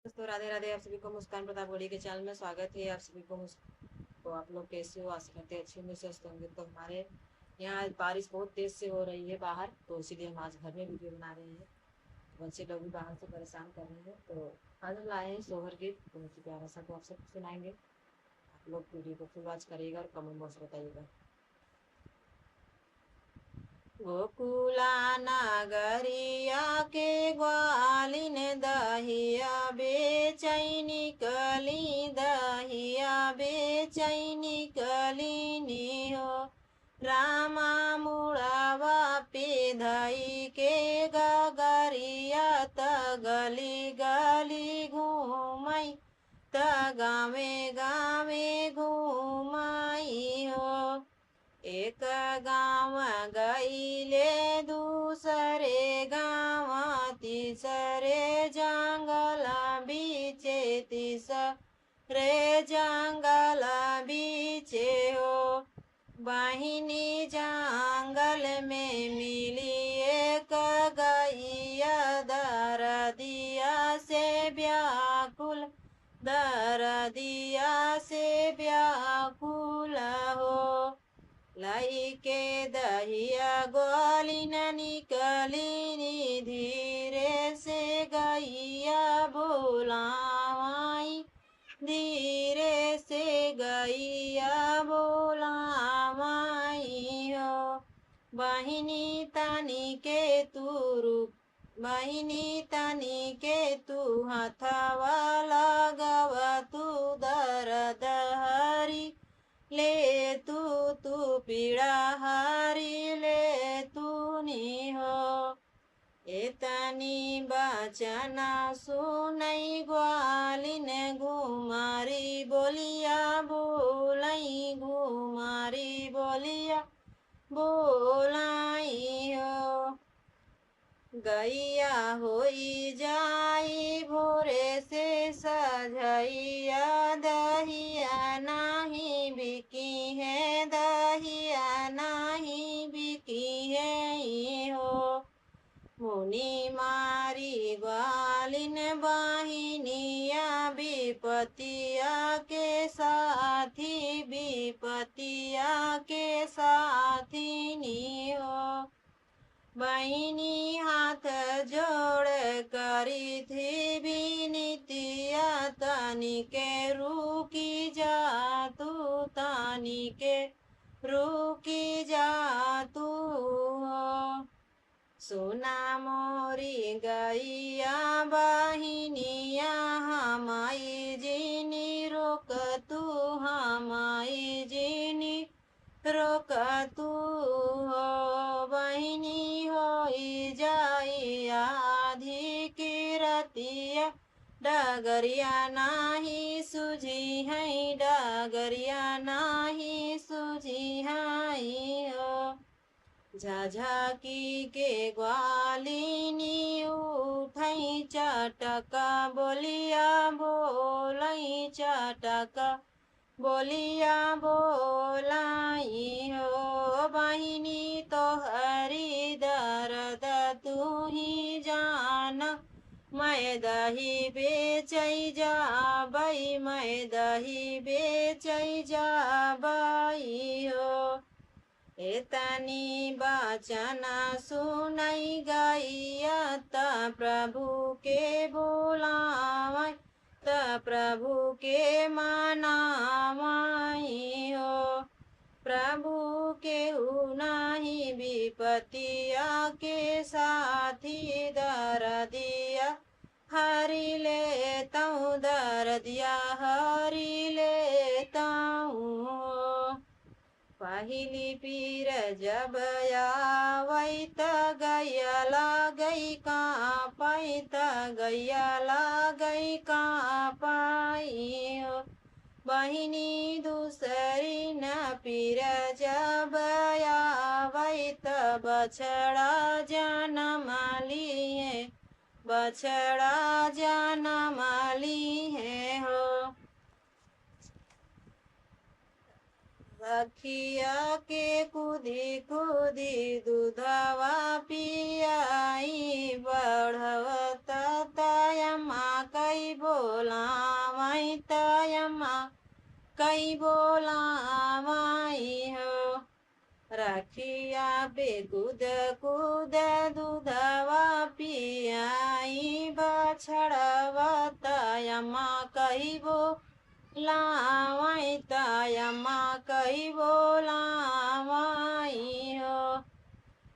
दोस्तों राधे राधे। आप सभी को मुस्कान प्रतापगढ़ी के चैनल में स्वागत है। आप सभी को तो आप लोग कैसे हो? आशा करते हैं अच्छे होंगे, स्वस्थ होंगे। तो हमारे यहाँ बारिश बहुत तेज से हो रही है बाहर, तो इसीलिए हम आज घर में वीडियो बना रहे हैं। बच्चे लोग भी बाहर से परेशान कर रहे हैं, तो आज हम लाए हैं सोहर गीत, बहुत ही प्यारा सा, तो आप सबको सुनाएंगे। आप लोग वीडियो को फुल वॉच करिएगा और कमेंट बॉक्स बताइएगा। गोकुला नगरिया के ग्वालिन दहिया बेचैनी कली, दहिया बेचैनी कलीनी हो। रामा मुड़ावा पे धई के गगरिया त गली गली घूमई, त गावे गावे घूमई हो। एक गाँव गईले दूसरे गाँव, तीसरे जंगल बीचे, तीसरे जंगल बीचे हो। बहिनी जंगल में मिली एक गैया, दरदिया से व्याकुल, दरदिया से व्याकुल हो। लाई के दहिया ग्वालिन निकली, धीरे से गैया बोलावाई, धीरे से गैया बोलावाई हो। बहिनी तनी के तू रुक, बहिनी तनी के तू हथवा लगव, तू दर्द हरी ले, तू पीड़ा हरी ले तू नी हो। एतनी बचना सुनई ग्वालिन, घुमारी बोलिया बोलई, घुमारी बोलिया बोलाई हो। गैया होई जाई भोरे से सझैया, दहिया नाही बिकी है, दहिया नाही बिकी है हो। मुनि मारी ग्वालिन बहिनिया, विपतिया के साथी, विपतिया के साथी नी हो। बहिनी हाथ जोड़ करी थी विनतिया, तानी के रुकी जा तू, तानी के रुकी जा तू हो। सुना मोरी गैया बहिनिया, हमाई जिनी रोक तू, हमाई जिनी रोक तू हो। बहिनी होई जाई आधी की रतिया, डगरिया नाही सूझी है, डगरिया नाही सूझी है हो। झाझाकी के ग्वालिनी उठई, चटका बोलिया बोलई, चटका बोलिया बोलाई हो। बहिनी तो हरी दर्द तू ही जान, मैं दही बेचई जाबई, मैं दही बेचई जाबई हो। एतनी बचना सुनई गैया, त प्रभु के बोलावई, त प्रभु के मनावई हो। प्रभु के नाही विपतिया के साथी, दरदिया हरि लेता हूँ, दरदिया हरि लेता हूँ। पहली पीर जब आवई, त गैया लागई कांपई, त गैया लागई कांपई हो। बहिनी दूसरी न पीर जब आवई, त बछड़ा जन्म लिए, बछड़ा जन्म लिए हो। सखिया के कूदी कूदी दूधवा पियाई, बढ़वत तयमा कई बो कई बोलावाई हो। रखिया पे कूद कूद दूधवा पियाई बछड़वा तयमा कही बोलावाई तयमा कही बोलावाई हो।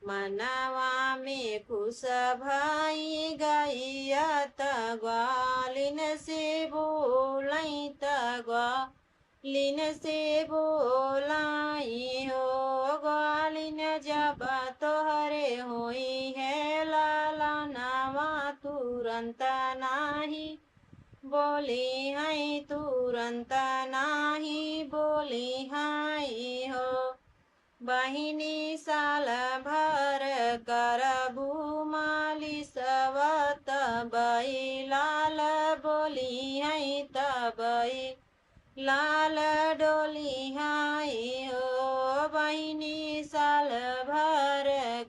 मनवा में खुश भाई गैया त ग्वालिन से बोलाई त ग्वालिन से बोलाई हो। ग्वालिन जब तोहरे होई है लाला नवा तुरंत नाही बोली है तुरंत नाही बोली है हो। बहिनी साल भर करबू मालिशवा तबई लाल बोली है तबई लाल डोली है हो। बहिनी साल भर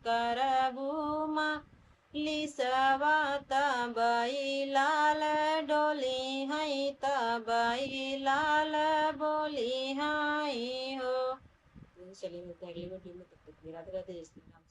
करबू मालिशवा तबई लाल डोली है तबई लाल बोली है हो। चलिए मिलते हैं अगली वीडियो में, तब तक राधे राधे। जय श्री राम।